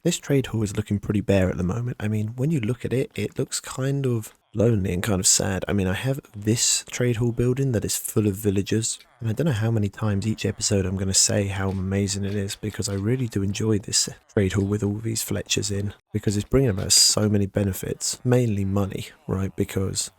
This trade hall is looking pretty bare at the moment. I mean, when you look at it, it looks kind of lonely and kind of sad. I mean, I have this trade hall building that is full of villagers, and I don't know how many times each episode I'm going to say how amazing it is, because I really do enjoy this trade hall with all these Fletchers in, because it's bringing about so many benefits, mainly money, right? Because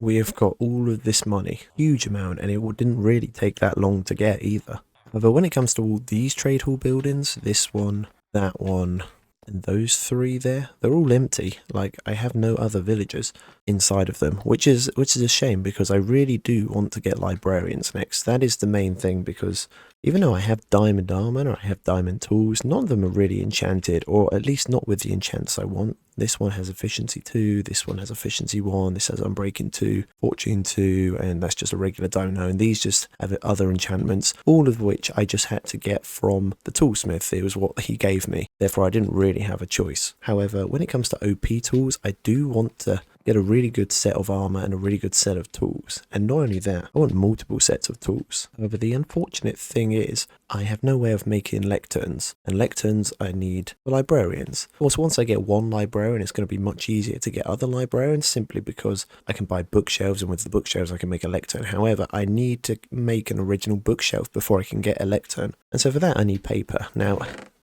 we have got all of this money, huge amount, and it didn't really take that long to get either. However, when it comes to all these trade hall buildings, this one, that one, and those three there, they're all empty. Like, I have no other villagers inside of them, which is a shame, because I really do want to get librarians next. That is the main thing, because even though I have diamond armor, or I have diamond tools, none of them are really enchanted, or at least not with the enchants I want. This one has efficiency 2, this one has efficiency 1, this has unbreaking 2, fortune 2, and that's just a regular diamond. And these just have other enchantments, all of which I just had to get from the toolsmith. It was what he gave me, therefore I didn't really have a choice. However, when it comes to OP tools, I do want to get a really good set of armor and a really good set of tools. And not only that, I want multiple sets of tools. However, the unfortunate thing is I have no way of making lecterns, and lecterns I need for librarians. Of course, once I get one librarian, it's going to be much easier to get other librarians, simply because I can buy bookshelves, and with the bookshelves I can make a lectern. However, I need to make an original bookshelf before I can get a lectern, and so for that I need paper. Now,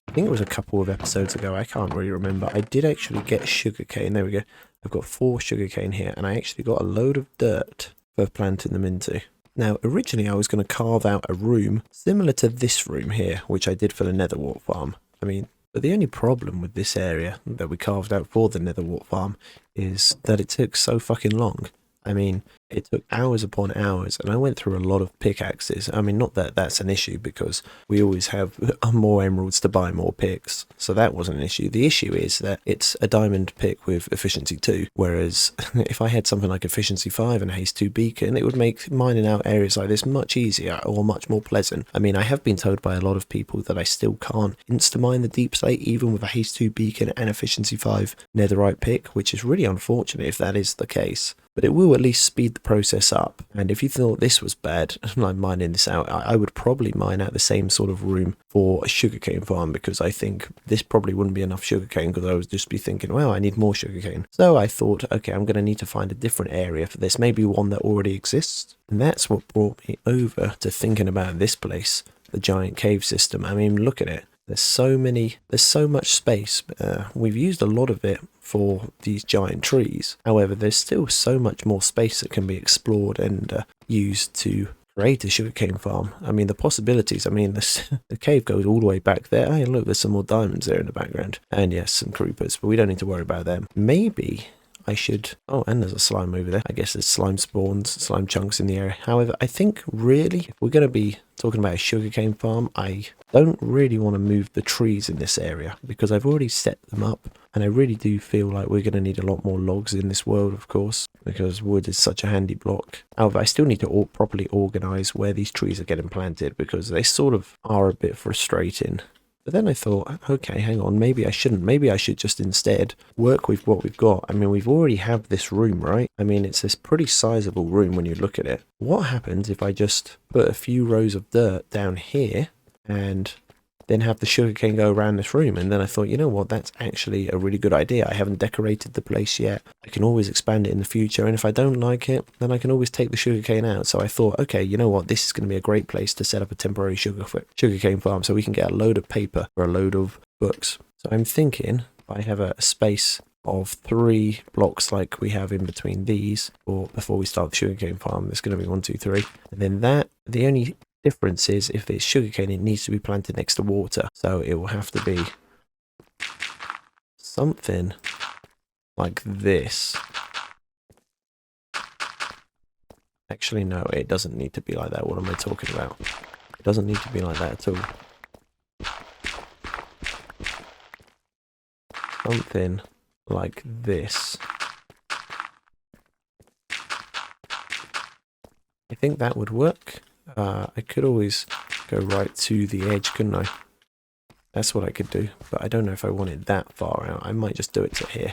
I think it was a couple of episodes ago, I can't really remember, I did actually get sugarcane. There we go. I've got 4 sugarcane here, and I actually got a load of dirt for planting them into. Now, originally I was going to carve out a room similar to this room here, which I did for the netherwart farm. I mean, but the only problem with this area that we carved out for the netherwart farm is that it took so fucking long. I mean, it took hours upon hours, and I went through a lot of pickaxes. I mean, not that that's an issue, because we always have more emeralds to buy more picks, so that wasn't an issue. The issue is that it's a diamond pick with efficiency 2, whereas if I had something like efficiency 5 and haste 2 beacon, it would make mining out areas like this much easier or much more pleasant. I mean, I have been told by a lot of people that I still can't insta-mine the deep slate, even with a haste 2 beacon and efficiency 5 netherite pick, which is really unfortunate if that is the case. But it will at least speed the process up. And if you thought this was bad, like mining this out, I would probably mine out the same sort of room for a sugarcane farm, because I think this probably wouldn't be enough sugarcane, because I would just be thinking, well, I need more sugarcane. So I thought, okay, I'm going to need to find a different area for this, maybe one that already exists. And that's what brought me over to thinking about this place, the giant cave system. I mean, look at it. There's so much space. We've used a lot of it for these giant trees. However, there's still so much more space that can be explored and used to create a sugarcane farm. I mean, the possibilities. I mean, the cave goes all the way back there. Hey, look, there's some more diamonds there in the background. And yes, some creepers, but we don't need to worry about them. Maybe I should... Oh, and there's a slime over there. I guess there's slime spawns, slime chunks in the area. However, I think really, if we're going to be talking about a sugarcane farm, I don't really want to move the trees in this area, because I've already set them up, and I really do feel like we're going to need a lot more logs in this world, of course, because wood is such a handy block. However, I still need to properly organise where these trees are getting planted, because they sort of are a bit frustrating. But then I thought, okay, hang on, maybe I shouldn't. Maybe I should just instead work with what we've got. I mean, we've already have this room, right? I mean, it's this pretty sizable room when you look at it. What happens if I just put a few rows of dirt down here and then have the sugarcane go around this room? And then I thought, you know what, that's actually a really good idea. I haven't decorated the place yet. I can always expand it in the future, and if I don't like it, then I can always take the sugarcane out. So I thought, okay, you know what, this is going to be a great place to set up a temporary sugarcane farm, so we can get a load of paper for a load of books. So I'm thinking, if I have a space of 3 blocks like we have in between these, or before we start the sugarcane farm, there's going to be 1, 2, 3, and then that, the only difference is if it's sugarcane, it needs to be planted next to water, so it will have to be something like this. Actually, no, it doesn't need to be like that. What am I talking about? It doesn't need to be like that at all. Something like this. I think that would work. I could always go right to the edge, couldn't I? That's what I could do, but I don't know if I want it that far out. I might just do it to here.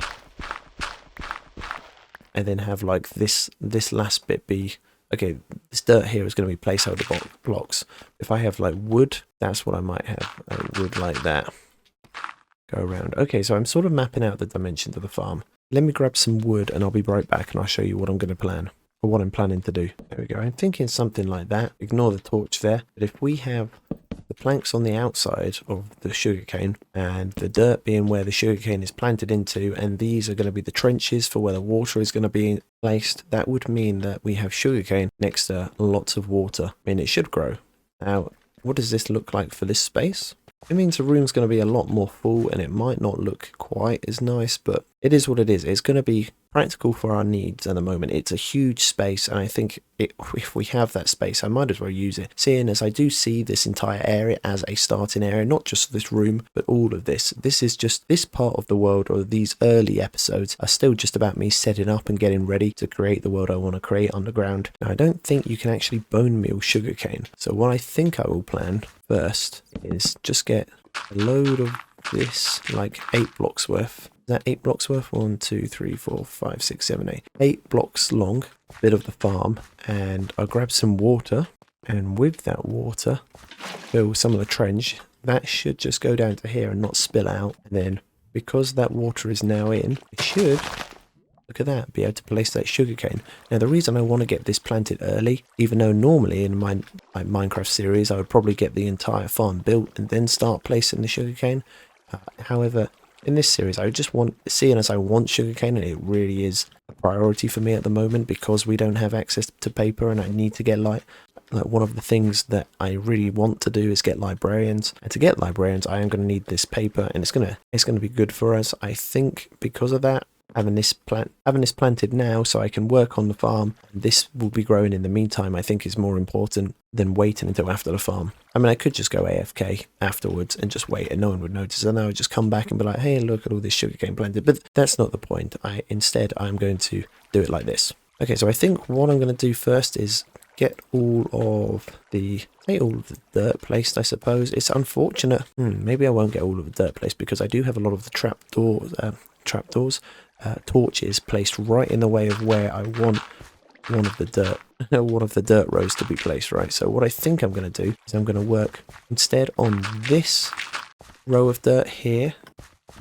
And then have like this last bit be... Okay, this dirt here is going to be placeholder blocks. If I have like wood, that's what I might have. Wood like that. go around. Okay, so I'm sort of mapping out the dimensions of the farm. Let me grab some wood and I'll be right back and I'll show you what I'm going to plan, or what I'm planning to do. There we go. I'm thinking something like that. Ignore the torch there. But if we have the planks on the outside of the sugarcane and the dirt being where the sugarcane is planted into, and these are going to be the trenches for where the water is going to be placed, that would mean that we have sugarcane next to lots of water. I mean, it should grow. Now, what does this look like for this space? It means the room's going to be a lot more full and it might not look quite as nice, but it is what it is. It's going to be practical for our needs at the moment. It's a huge space, and I think if we have that space, I might as well use it. Seeing as I do see this entire area as a starting area, not just this room, but all of this. This is just this part of the world, or these early episodes are still just about me setting up and getting ready to create the world I want to create underground. Now, I don't think you can actually bone meal sugarcane. So what I think I will plan first is just get a load of this, like 8 blocks worth. Is that 8 blocks worth? 1, 2, 3, 4, 5, 6, 7, 8. 8 blocks long, bit of the farm, and I'll grab some water, and with that water, fill some of the trench. That should just go down to here and not spill out. And then, because that water is now in, it should, look at that, be able to place that sugarcane. Now, the reason I want to get this planted early, even though normally in my Minecraft series, I would probably get the entire farm built and then start placing the sugarcane. However, in this series, I just want, seeing as I want sugarcane, and it really is a priority for me at the moment because we don't have access to paper and I need to get like one of the things that I really want to do is get librarians, and to get librarians I am going to need this paper, and it's gonna be good for us. I think because of that, having this planted now so I can work on the farm, and this will be growing in the meantime, I think is more important than waiting until after the farm. I mean, I could just go AFK afterwards and just wait and no one would notice, and I would just come back and be like, hey, look at all this sugarcane planted, but that's not the point. Instead I'm going to do it like this. Okay, so I think what I'm going to do first is get all of the dirt placed, I suppose. It's unfortunate. Maybe I won't get all of the dirt placed because I do have a lot of the torches placed right in the way of where I want one of the dirt rows to be placed, right? So what I think I'm going to do is I'm going to work instead on this row of dirt here,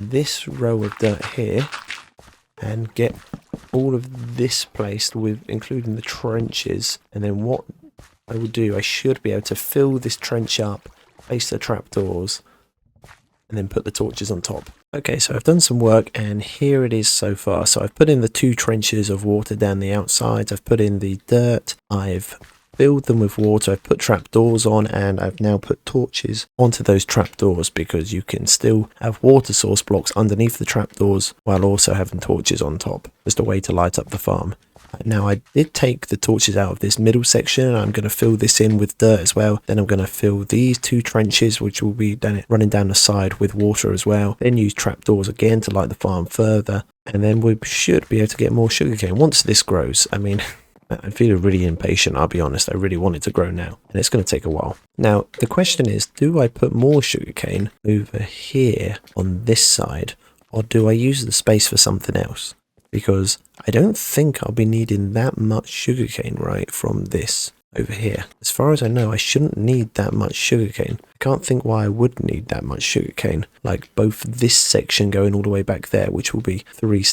this row of dirt here, and get all of this placed with including the trenches. And then what I will do, I should be able to fill this trench up, place the trapdoors, and then put the torches on top. Okay, so I've done some work and here it is so far. So I've put in the 2 trenches of water down the outside, I've put in the dirt, I've filled them with water, I've put trapdoors on, and I've now put torches onto those trapdoors because you can still have water source blocks underneath the trapdoors while also having torches on top. Just a way to light up the farm. Now, I did take the torches out of this middle section, and I'm going to fill this in with dirt as well. Then I'm going to fill these 2 trenches, which will be running down the side, with water as well. Then use trapdoors again to light the farm further. And then we should be able to get more sugarcane once this grows. I mean, I'm feeling really impatient, I'll be honest. I really want it to grow now, and it's going to take a while. Now, the question is, do I put more sugarcane over here on this side, or do I use the space for something else? Because I don't think I'll be needing that much sugarcane right from this over here. As far as I know, I shouldn't need that much sugarcane. I can't think why I would need that much sugarcane. Like both this section going all the way back there, which will be 6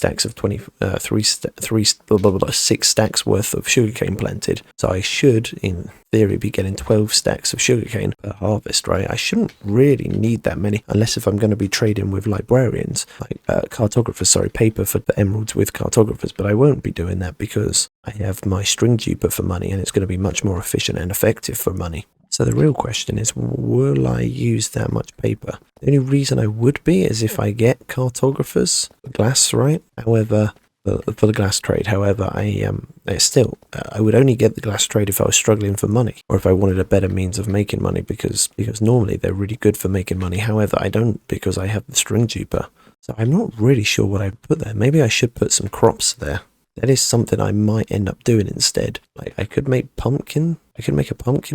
stacks worth of sugarcane planted. So I should, in theory, be getting 12 stacks of sugarcane per harvest, right? I shouldn't really need that many, unless if I'm going to be trading with librarians, like paper for the emeralds with cartographers, but I won't be doing that because I have my string duper for money, and it's going to be much more efficient and effective for money. So the real question is, will I use that much paper? The only reason I would be is if I get cartographers, glass, right? However, for the glass trade. However, I would only get the glass trade if I was struggling for money, or if I wanted a better means of making money, because normally they're really good for making money. However, I don't, because I have the string duper. So I'm not really sure what I'd put there. Maybe I should put some crops there. That is something I might end up doing instead. Like I could make a pumpkin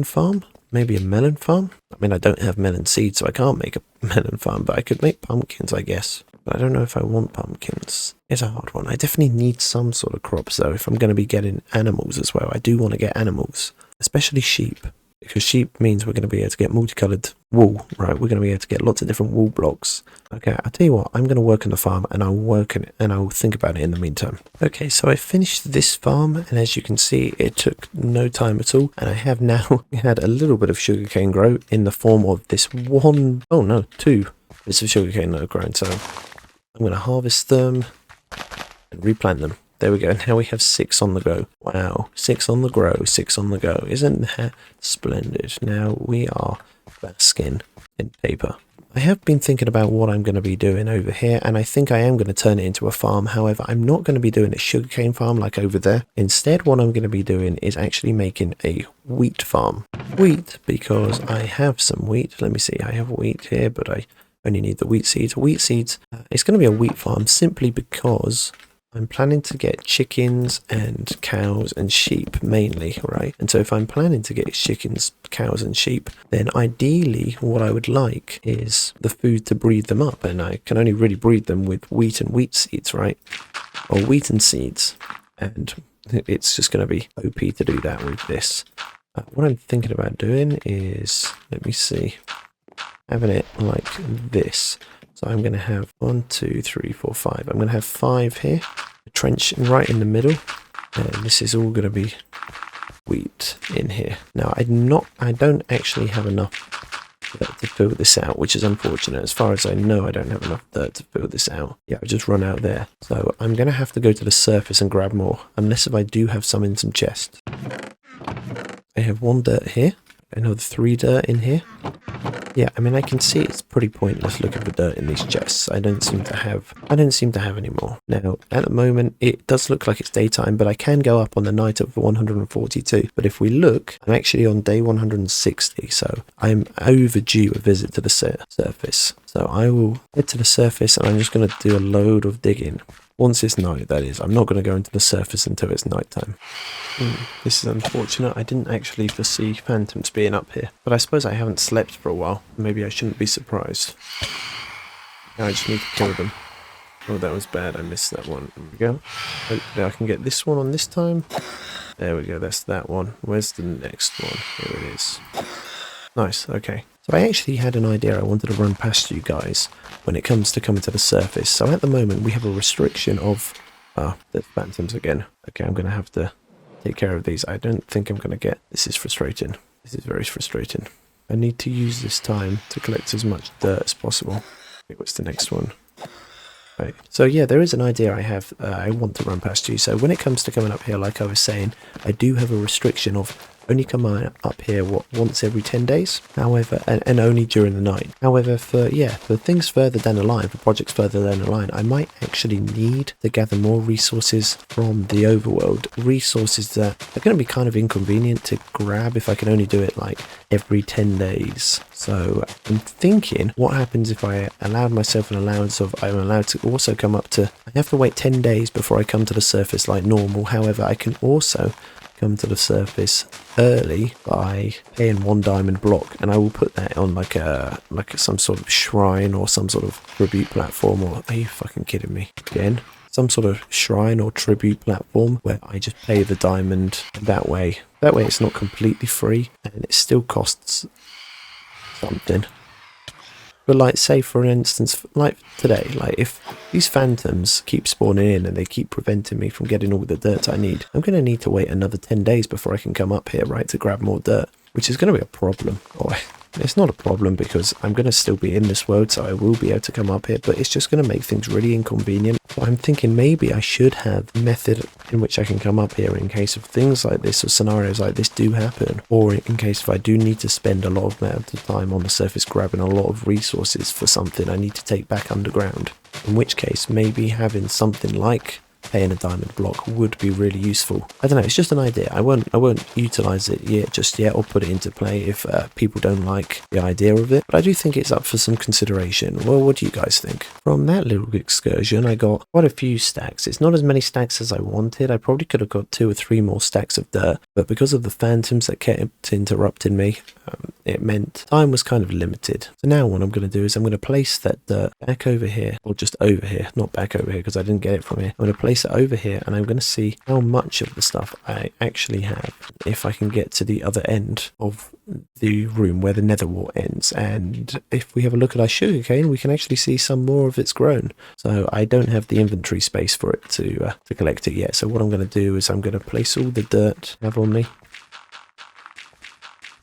farm, maybe a melon farm. I mean, I don't have melon seeds, so I can't make a melon farm, but I could make pumpkins, I guess. But I don't know if I want pumpkins. It's a hard one. I definitely need some sort of crops though, if I'm going to be getting animals as well. I do want to get animals, especially sheep. because sheep means we're going to be able to get multicolored wool, right? We're going to be able to get lots of different wool blocks. Okay, I'll tell you what, I'm going to work on the farm and I'll work on it and I'll think about it in the meantime. Okay, so I finished this farm and as you can see, it took no time at all. And I have now had a little bit of sugarcane grow in the form of this two bits of sugarcane that have grown. So I'm going to harvest them and replant them. There we go. Now we have 6 on the go. Wow. 6 on the grow, 6 on the go. Isn't that splendid? Now we are basking in paper. I have been thinking about what I'm going to be doing over here, and I think I am going to turn it into a farm. However, I'm not going to be doing a sugarcane farm like over there. Instead, what I'm going to be doing is actually making a wheat farm. Wheat, because I have some wheat. Let me see. I have wheat here, but I only need the wheat seeds. Wheat seeds, it's going to be a wheat farm simply because I'm planning to get chickens and cows and sheep mainly, right? And so if I'm planning to get chickens, cows and sheep, then ideally what I would like is the food to breed them up. And I can only really breed them with wheat and wheat seeds, right? Or wheat and seeds. And it's just going to be OP to do that with this. What I'm thinking about doing is, let me see, having it like this. So I'm going to have 1, 2, 3, 4, 5. I'm going to have 5 here, a trench right in the middle, and this is all going to be wheat in here. Now I don't actually have enough dirt to fill this out, which is unfortunate. As far as I know, I don't have enough dirt to fill this out. Yeah, I've just run out there. So I'm going to have to go to the surface and grab more, unless if I do have some in some chests. I have 1 dirt here, another 3 dirt in here. Yeah, I mean, I can see it's pretty pointless looking for dirt in these chests. I don't seem to have any more. Now, at the moment, it does look like it's daytime, but I can go up on the night of 142. But if we look, I'm actually on day 160, so I'm overdue a visit to the surface. So I will head to the surface, and I'm just going to do a load of digging. Once it's night, that is. I'm not going to go into the surface until it's nighttime. This is unfortunate. I didn't actually foresee phantoms being up here. But I suppose I haven't slept for a while. Maybe I shouldn't be surprised. Now I just need to kill them. Oh, that was bad. I missed that one. There we go. Hopefully I can get this one on this time. There we go. That's that one. Where's the next one? Here it is. Nice. Okay. So I actually had an idea I wanted to run past you guys when it comes to coming to the surface. So at the moment we have a restriction of the phantoms again. Okay, I'm going to have to take care of these. I don't think I'm going to get... This is frustrating. This is very frustrating. I need to use this time to collect as much dirt as possible. Okay, what's the next one? Right. So yeah, there is an idea I have I want to run past you. So when it comes to coming up here, like I was saying, I do have a restriction of only coming up here once every 10 days. However, and only during the night. However, for things further down the line, for projects further down the line, I might actually need to gather more resources from the overworld. Resources that are going to be kind of inconvenient to grab if I can only do it like every 10 days. So I'm thinking, what happens if I allowed myself an allowance of I'm allowed to also come up to... I have to wait 10 days before I come to the surface like normal. However, I can also come to the surface early by paying 1 diamond block, and I will put that on like some sort of shrine or some sort of tribute platform. Or are you fucking kidding me again? Some sort of shrine or tribute platform where I just pay the diamond, and that way it's not completely free and it still costs something. But like, say for instance, like today, like if these phantoms keep spawning in and they keep preventing me from getting all the dirt I need, I'm going to need to wait another 10 days before I can come up here, right, to grab more dirt, which is going to be a problem. Oh, it's not a problem because I'm going to still be in this world, so I will be able to come up here, but it's just going to make things really inconvenient. So I'm thinking maybe I should have a method in which I can come up here in case of things like this or scenarios like this do happen, or in case if I do need to spend a lot of amount of time on the surface grabbing a lot of resources for something I need to take back underground, in which case maybe having something like paying a diamond block would be really useful. I don't know, it's just an idea. I won't utilize it just yet or put it into play if people don't like the idea of it, but I do think it's up for some consideration. Well, what do you guys think? From that little excursion I got quite a few stacks. It's not as many stacks as I wanted. I probably could have got 2 or 3 more stacks of dirt, but because of the phantoms that kept interrupting me, it meant time was kind of limited. So now what I'm going to do is I'm going to place that dirt back over here, or just over here, not back over here because I didn't get it from here. I'm going to place place it over here, and I'm going to see how much of the stuff I actually have if I can get to the other end of the room where the netherwart ends. And if we have a look at our sugarcane, we can actually see some more of it's grown. So I don't have the inventory space for it to collect it yet. So what I'm going to do is I'm going to place all the dirt I have on me,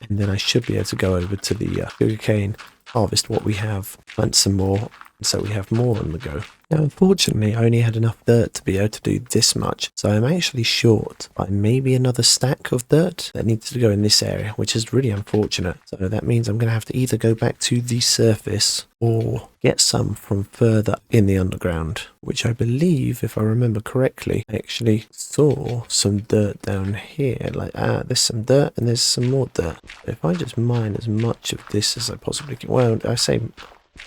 and then I should be able to go over to the sugarcane, harvest what we have, plant some more, so we have more on the go. Now, unfortunately, I only had enough dirt to be able to do this much, so I'm actually short by maybe another stack of dirt that needs to go in this area, which is really unfortunate. So that means I'm going to have to either go back to the surface or get some from further in the underground, which I believe, if I remember correctly, I actually saw some dirt down here. Like, there's some dirt and there's some more dirt. If I just mine as much of this as I possibly can, well, I say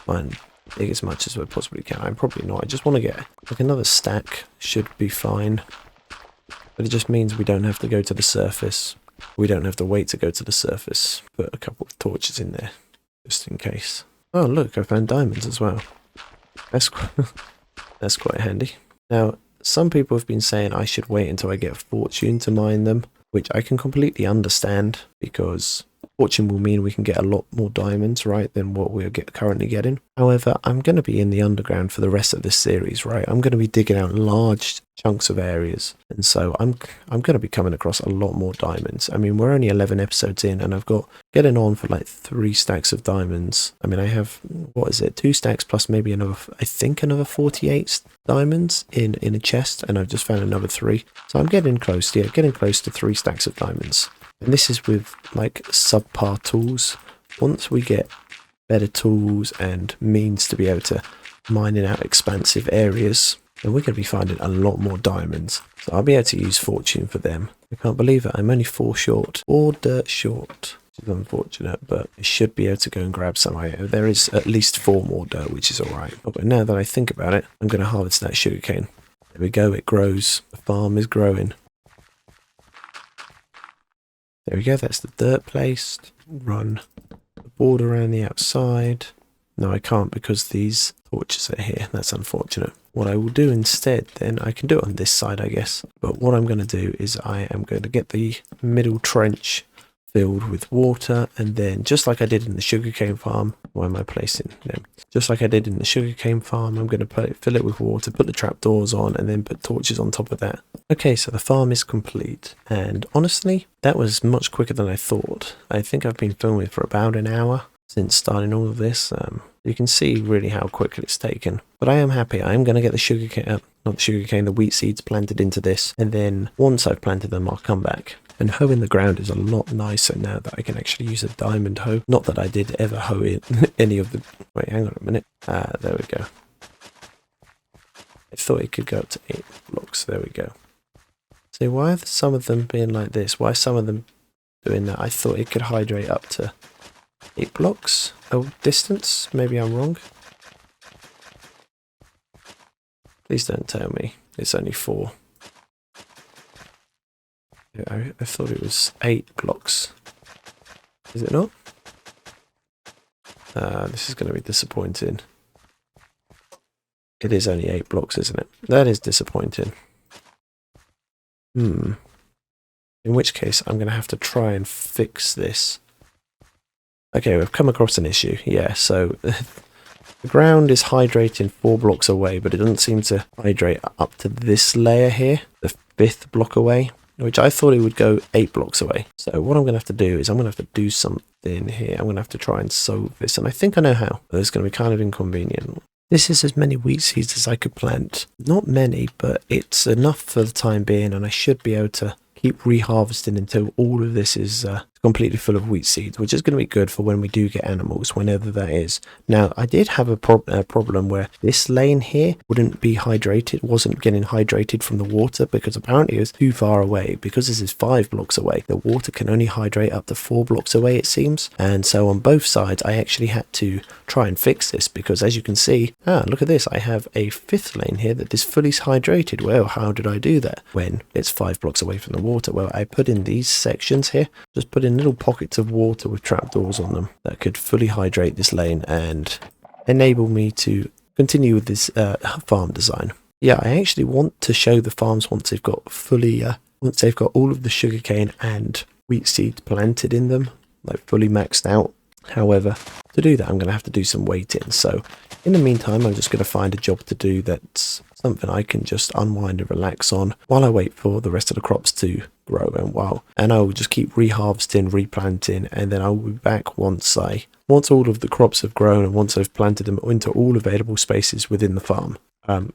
mine as much as I possibly can. I'm probably not. I just want to get like another stack. Should be fine. But it just means we don't have to go to the surface. We don't have to wait to go to the surface. Put a couple of torches in there just in case. Oh look, I found diamonds as well. That's that's quite handy. Now, some people have been saying I should wait until I get a fortune to mine them, which I can completely understand, because fortune will mean we can get a lot more diamonds, right, than what we're currently getting. However, I'm going to be in the underground for the rest of this series, right? I'm going to be digging out large chunks of areas, and so I'm going to be coming across a lot more diamonds. I mean, we're only 11 episodes in, and I've got getting on for like 3 stacks of diamonds. I mean, I have, what is it, 2 stacks plus maybe another, I think another 48 diamonds in a chest, and I've just found another 3. So I'm getting close, yeah, getting close to 3 stacks of diamonds. And this is with like subpar tools. Once we get better tools and means to be able to mine in out expansive areas, then we're going to be finding a lot more diamonds. So I'll be able to use fortune for them. I can't believe it. I'm only 4 short. 4 dirt short. Which is unfortunate, but I should be able to go and grab some. There is at least 4 more dirt, which is alright. Oh, but now that I think about it, I'm going to harvest that sugarcane. There we go. It grows. The farm is growing. There we go, that's the dirt placed. Run the board around the outside. No, I can't because these torches are here. That's unfortunate. What I will do instead, then, I can do it on this side, I guess. But what I'm going to do is I am going to get the middle trench filled with water, and then just like I did in the sugarcane farm, where am I placing them? Just like I did in the sugarcane farm, I'm going to fill it with water, put the trapdoors on, and then put torches on top of that. Okay, so the farm is complete, and honestly, that was much quicker than I thought. I think I've been filming for about an hour since starting all of this. You can see really how quickly it's taken. But I am happy. I am going to get the sugarcane, not the sugarcane, the wheat seeds planted into this, and then once I've planted them, I'll come back. And hoeing the ground is a lot nicer now that I can actually use a diamond hoe. Not that I did ever hoe in any of the... Wait, hang on a minute. There we go. I thought it could go up to 8 blocks. There we go. So why are some of them being like this? Why are some of them doing that? I thought it could hydrate up to 8 blocks of distance. Maybe I'm wrong. Please don't tell me it's only 4. I thought it was 8 blocks. Is it not? This is going to be disappointing. It is only 8 blocks, isn't it? That is disappointing. In which case, I'm going to have to try and fix this. Okay, we've come across an issue. Yeah, so the ground is hydrating 4 blocks away, but it doesn't seem to hydrate up to this layer here, the 5th block away, which I thought it would go 8 blocks away. So what I'm going to have to do is I'm going to have to do something here. I'm going to have to try and solve this, and I think I know how. But it's going to be kind of inconvenient. This is as many wheat seeds as I could plant. Not many, but it's enough for the time being, and I should be able to keep reharvesting until all of this is completely full of wheat seeds, which is going to be good for when we do get animals, whenever that is. Now, I did have a problem where this lane here wouldn't be hydrated, wasn't getting hydrated from the water, because apparently it was too far away. Because this is 5 blocks away, the water can only hydrate up to 4 blocks away, it seems. And so on both sides, I actually had to try and fix this, because as you can see, look at this, I have a 5th lane here that is fully hydrated. Well, how did I do that when it's 5 blocks away from the water? Well, I put in these sections here, just put in little pockets of water with trapdoors on them that could fully hydrate this lane and enable me to continue with this farm design. yeah, I actually want to show the farms once they've got once they've got all of the sugarcane and wheat seeds planted in them, like fully maxed out. However, to do that, I'm going to have to do some waiting. So in the meantime, I'm just going to find a job to do that's something I can just unwind and relax on while I wait for the rest of the crops to grow. And I will just keep reharvesting, replanting, and then I'll be back once all of the crops have grown and once I've planted them into all available spaces within the farm.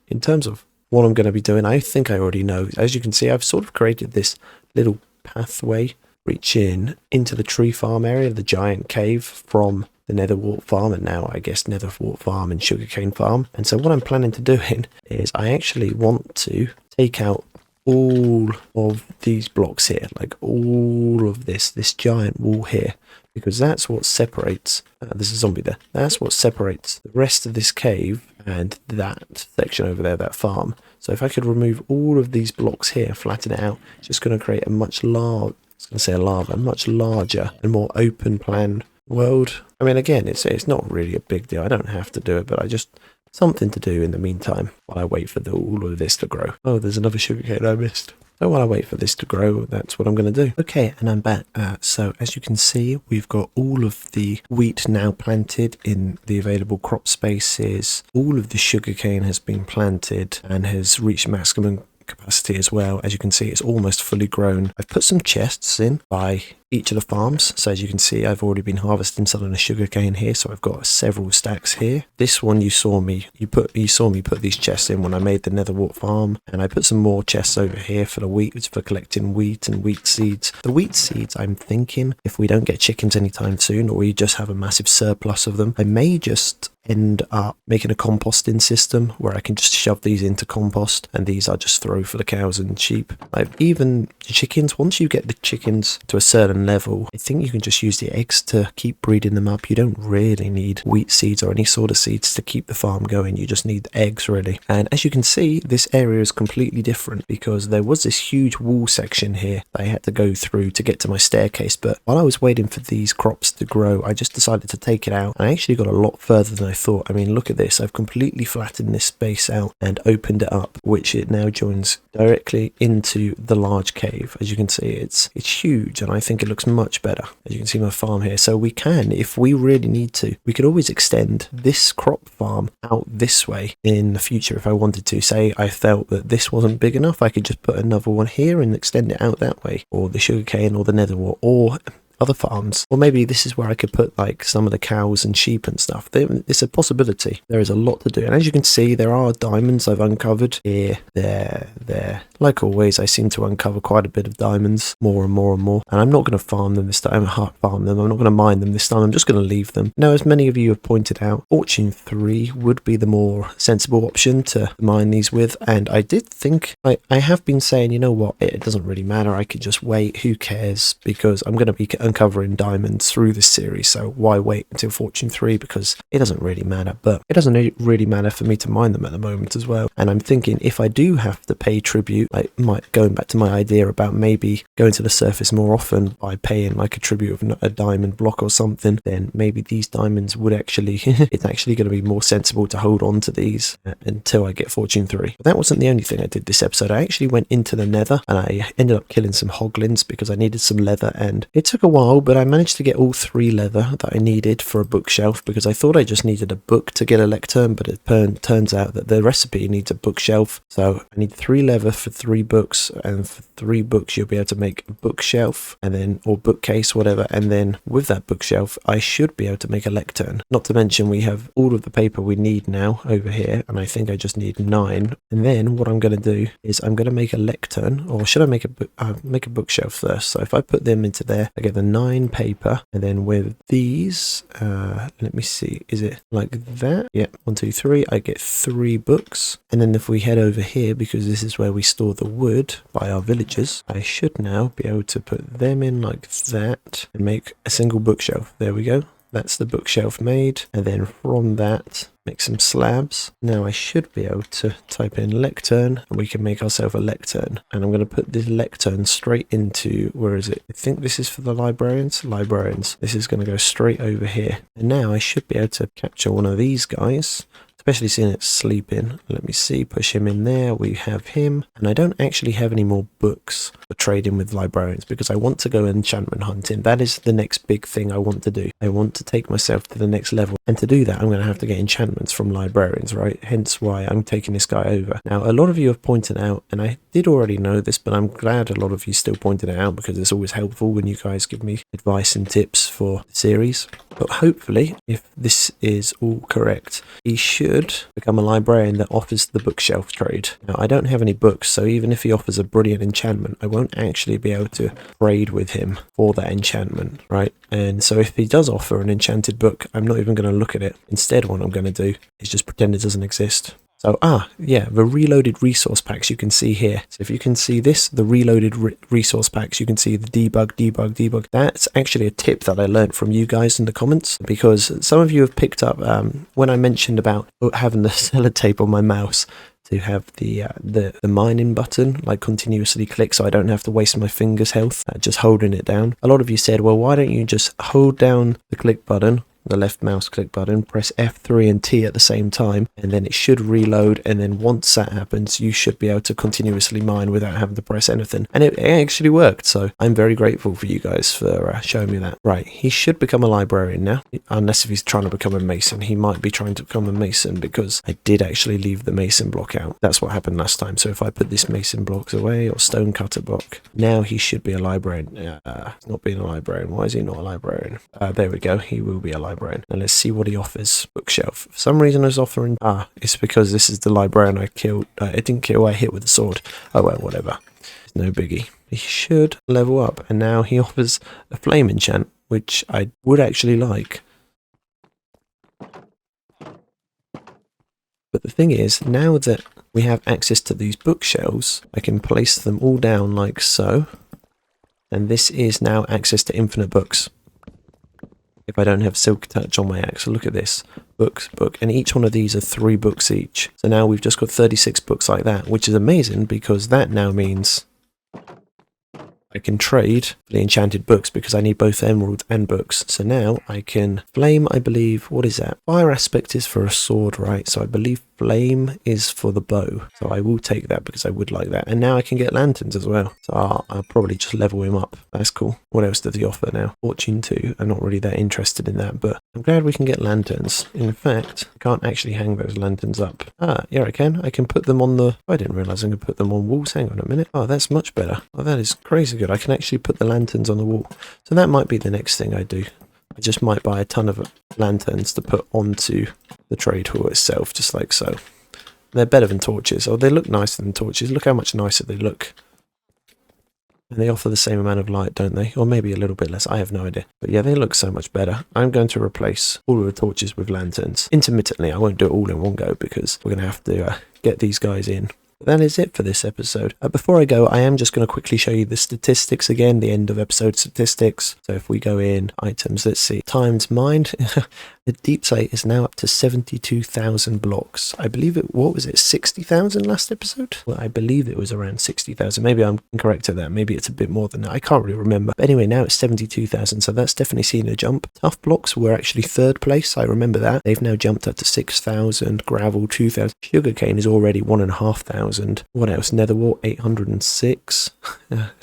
In terms of what I'm going to be doing, I think I already know. As you can see, I've sort of created this little pathway reaching into the tree farm area, the giant cave from the netherwart farm, and now I guess netherwart farm and sugarcane farm. And so what I'm planning to doing is I actually want to take out all of these blocks here, like all of this giant wall here, because that's what separates, there's a zombie there, that's what separates the rest of this cave and that section over there, that farm. So if I could remove all of these blocks here, flatten it out, it's just going to create a much larger and more open plan world. I mean, again, it's not really a big deal. I don't have to do it, but I just something to do in the meantime while I wait for all of this to grow. Oh, there's another sugarcane I missed. So while I wait for this to grow, that's what I'm going to do. Okay, and I'm back. So as you can see, we've got all of the wheat now planted in the available crop spaces. All of the sugarcane has been planted and has reached maximum capacity as well. As you can see, it's almost fully grown. I've put some chests in by each of the farms, so as you can see, I've already been harvesting some of the sugarcane here, so I've got several stacks here. This one you saw me put these chests in when I made the netherwart farm, and I put some more chests over here for the wheat, for collecting wheat and wheat seeds. The wheat seeds, I'm thinking, if we don't get chickens anytime soon, or we just have a massive surplus of them, I may just end up making a composting system where I can just shove these into compost, and these I just throw for the cows and sheep. Like even the chickens, once you get the chickens to a certain level, I think you can just use the eggs to keep breeding them up. You don't really need wheat seeds or any sort of seeds to keep the farm going. You just need eggs, really. And as you can see, this area is completely different because there was this huge wall section here that I had to go through to get to my staircase, but while I was waiting for these crops to grow, I just decided to take it out, and I actually got a lot further than I thought. I mean, look at this. I've completely flattened this space out and opened it up, which it now joins directly into the large cave. As you can see, it's huge, and I think it looks much better. As you can see my farm here, so we can, if we really need to, we could always extend this crop farm out this way in the future if I wanted to. Say I felt that this wasn't big enough, I could just put another one here and extend it out that way, or the sugarcane or the netherwart, or other farms, or maybe this is where I could put like some of the cows and sheep and stuff. It's a possibility. There is a lot to do, and as you can see, there are diamonds I've uncovered here, there. Like always, I seem to uncover quite a bit of diamonds, more and more and more, and I'm not going to farm them this time. I'm not going to mine them this time. I'm just going to leave them. Now, as many of you have pointed out, Fortune 3 would be the more sensible option to mine these with, and I did think, I have been saying, you know what, it doesn't really matter, I could just wait, who cares, because I'm going to be uncovering diamonds through this series, so why wait until Fortune 3, because it doesn't really matter. But it doesn't really matter for me to mine them at the moment as well, and I'm thinking if I do have to pay tribute, going back to my idea about maybe going to the surface more often by paying like a tribute of a diamond block or something, then maybe these diamonds would actually it's actually going to be more sensible to hold on to these until I get Fortune 3. But that wasn't the only thing I did this episode. I actually went into the nether and I ended up killing some hoglins because I needed some leather, and it took a while, but I managed to get all 3 leather that I needed for a bookshelf, because I thought I just needed a book to get a lectern, but it turns out that the recipe needs a bookshelf. So I need 3 leather for 3 books, and for 3 books you'll be able to make a bookshelf, and then, or bookcase, whatever, and then with that bookshelf I should be able to make a lectern. Not to mention we have all of the paper we need now over here, and I think I just need 9. And then what I'm going to do is I'm going to make a lectern, or should I make a bookshelf first? So if I put them into there, I get the 9 paper, and then with these, let me see, is it like that? Yeah, 1 2 3, I get 3 books. And then if we head over here, because this is where we store the wood by our villagers, I should now be able to put them in like that and make a single bookshelf. There we go. That's the bookshelf made, and then from that make some slabs. Now I should be able to type in lectern and we can make ourselves a lectern, and I'm going to put this lectern straight into, where is it? I think this is for the librarians. This is going to go straight over here, and now I should be able to capture one of these guys to especially seeing it sleeping. Let me see, push him in there. We have him. And I don't actually have any more books for trading with librarians because I want to go enchantment hunting. That is the next big thing I want to do. I want to take myself to the next level. And to do that, I'm going to have to get enchantments from librarians, right? Hence why I'm taking this guy over. Now, a lot of you have pointed out, and I did already know this, but I'm glad a lot of you still pointed it out because it's always helpful when you guys give me advice and tips for the series. But hopefully, if this is all correct, he should become a librarian that offers the bookshelf trade. Now, I don't have any books, so even if he offers a brilliant enchantment, I won't actually be able to trade with him for that enchantment, right? And so if he does offer an enchanted book, I'm not even going to look at it. Instead, what I'm going to do is just pretend it doesn't exist. So, yeah, the reloaded resource packs you can see here. So if you can see this, the reloaded resource packs, you can see the debug. That's actually a tip that I learned from you guys in the comments, because some of you have picked up when I mentioned about having the sellotape on my mouse to have the mining button like continuously click so I don't have to waste my fingers health just holding it down. A lot of you said, well, why don't you just hold down the click button, the left mouse click button, press F3 and T at the same time, and then it should reload, and then once that happens you should be able to continuously mine without having to press anything. And it actually worked, so I'm very grateful for you guys for showing me that. Right, he should become a librarian now, unless if he's trying to become a mason. He might be trying to become a mason because I did actually leave the mason block out. That's what happened last time. So if I put this mason blocks away, or stone cutter block, now he should be a librarian. He's not being a librarian. Why is he not a librarian? There we go, he will be a librarian. And let's see what he offers. Bookshelf. For some reason I was offering... it's because this is the librarian I killed. I didn't kill, I hit with the sword. Oh well, whatever. It's no biggie. He should level up. And now he offers a flame enchant, which I would actually like. But the thing is, now that we have access to these bookshelves, I can place them all down like so. And this is now access to infinite books. If I don't have Silk Touch on my axe. So look at this. Books, book. And each one of these are 3 books each. So now we've just got 36 books like that, which is amazing because that now means I can trade for the enchanted books because I need both emeralds and books. So now I can flame, I believe, what is that? Fire aspect is for a sword, right? So I believe flame is for the bow. So I will take that because I would like that. And now I can get lanterns as well. So I'll probably just level him up. That's cool. What else does he offer now? Fortune 2. I'm not really that interested in that, but I'm glad we can get lanterns. In fact, I can't actually hang those lanterns up. Yeah, I can. I can put them on the... I didn't realize I could put them on walls. Hang on a minute. Oh, that's much better. Oh, that is crazy good. I can actually put the lanterns on the wall. So that might be the next thing I do. I just might buy a ton of lanterns to put onto the trade hall itself, just like so. They're better than torches, or they look nicer than torches. Look how much nicer they look. And they offer the same amount of light, don't they? Or maybe a little bit less, I have no idea. But yeah, they look so much better. I'm going to replace all of the torches with lanterns. Intermittently, I won't do it all in one go because we're going to have to get these guys in. That is it for this episode. Before I go, I am just going to quickly show you the statistics again, the end of episode statistics. So if we go in items, let's see, times mined, the deep slate is now up to 72,000 blocks. I believe it, what was it, 60,000 last episode? Well, I believe it was around 60,000. Maybe I'm incorrect at that. Maybe it's a bit more than that. I can't really remember. But anyway, now it's 72,000. So that's definitely seen a jump. Tough blocks were actually 3rd place. I remember that. They've now jumped up to 6,000. Gravel, 2,000. Sugarcane is already 1,500. What else? Netherwart 806.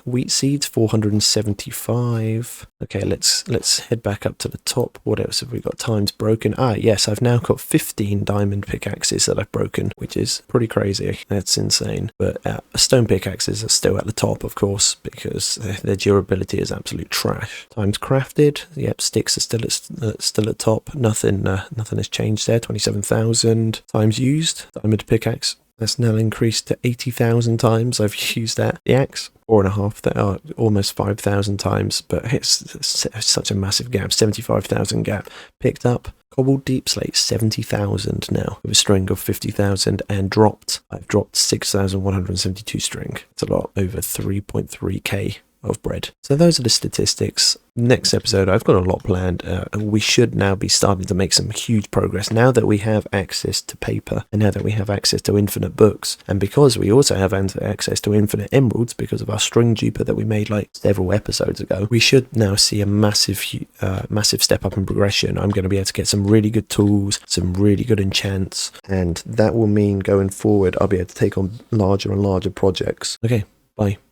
Wheat seeds 475. Okay, let's head back up to the top. What else have we got? Times broken. Yes, I've now got 15 diamond pickaxes that I've broken, which is pretty crazy. That's insane. But stone pickaxes are still at the top, of course, because their durability is absolute trash. Times crafted. Yep, sticks are still at top. Nothing has changed there. 27,000. Times used. Diamond pickaxe. That's now increased to 80,000 times I've used that. The axe, 4,500, almost 5,000 times, but it's such a massive gap, 75,000 gap. Picked up cobbled deep slate, 70,000 now, with a string of 50,000, and dropped. I've dropped 6,172 string. It's a lot, over 3.3k. of bread. So those are the statistics. Next episode, I've got a lot planned. We should now be starting to make some huge progress now that we have access to paper and now that we have access to infinite books. And because we also have access to infinite emeralds because of our string duper that we made like several episodes ago, we should now see a massive step up in progression. I'm going to be able to get some really good tools, some really good enchants, and that will mean going forward I'll be able to take on larger and larger projects. Okay, bye.